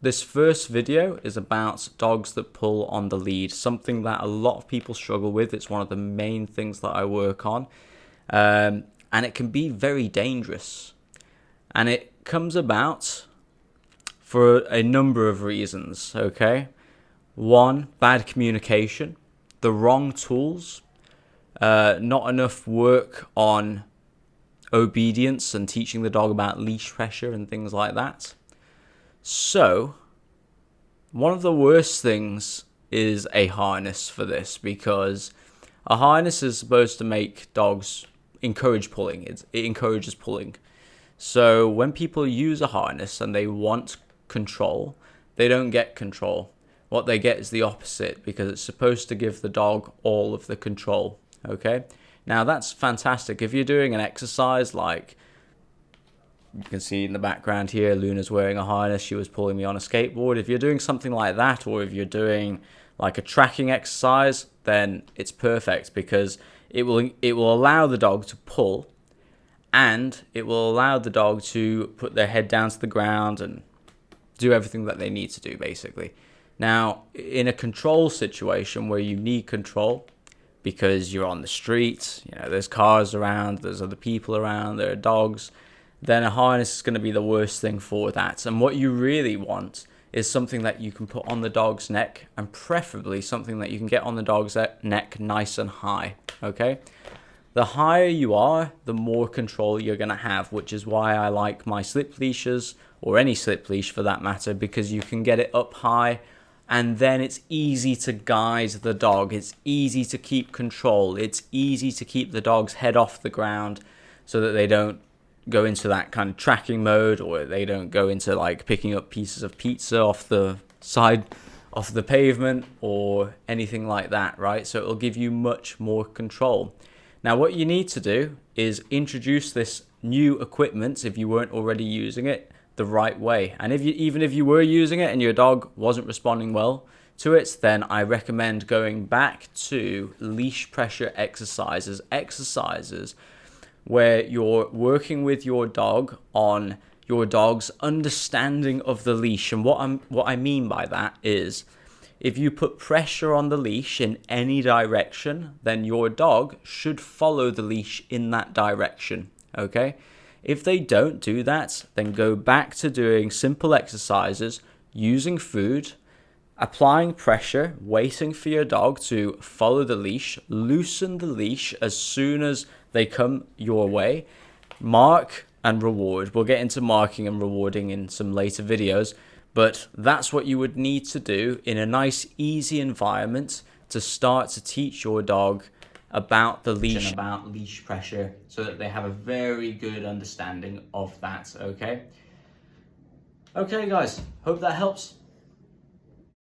this first video is about dogs that pull on the lead, something that a lot of people struggle with. It's one of the main things that I work on, and it can be very dangerous. And it comes about for a number of reasons, okay? One, bad communication, the wrong tools, not enough work on obedience and teaching the dog about leash pressure and things like that. So, one of the worst things is a harness for this, because a harness is supposed to make dogs encourage pulling. It encourages pulling. So when people use a harness and they want control, they don't get control. What they get is the opposite, because it's supposed to give the dog all of the control. Okay? Now that's fantastic. If you're doing an exercise like, you can see in the background here, Luna's wearing a harness. She was pulling me on a skateboard. If you're doing something like that, or if you're doing like a tracking exercise, then it's perfect, because it will allow the dog to pull, and it will allow the dog to put their head down to the ground and do everything that they need to do, basically. Now, in a control situation where you need control, because you're on the street, there's cars around, there's other people around, there are dogs, then a harness is going to be the worst thing for that. And what you really want is something that you can put on the dog's neck, and preferably something that you can get on the dog's neck nice and high, okay? The higher you are, the more control you're going to have, which is why I like my slip leashes, or any slip leash for that matter, because you can get it up high, and then it's easy to guide the dog. It's easy to keep control. It's easy to keep the dog's head off the ground so that they don't go into that kind of tracking mode, or they don't go into like picking up pieces of pizza off the side of the pavement or anything like that, right? So it'll give you much more control. Now what you need to do is introduce this new equipment, if you weren't already using it, the right way. And even if you were using it and your dog wasn't responding well to it, then I recommend going back to leash pressure exercises where you're working with your dog on your dog's understanding of the leash. And what I mean by that is, if you put pressure on the leash in any direction, then your dog should follow the leash in that direction, okay? If they don't do that, then go back to doing simple exercises, using food, applying pressure, waiting for your dog to follow the leash, loosen the leash as soon as they come your way, mark and reward. We'll get into marking and rewarding in some later videos, but that's what you would need to do in a nice, easy environment to start to teach your dog about the leash, about leash pressure, so that they have a very good understanding of that, okay? Okay guys, hope that helps.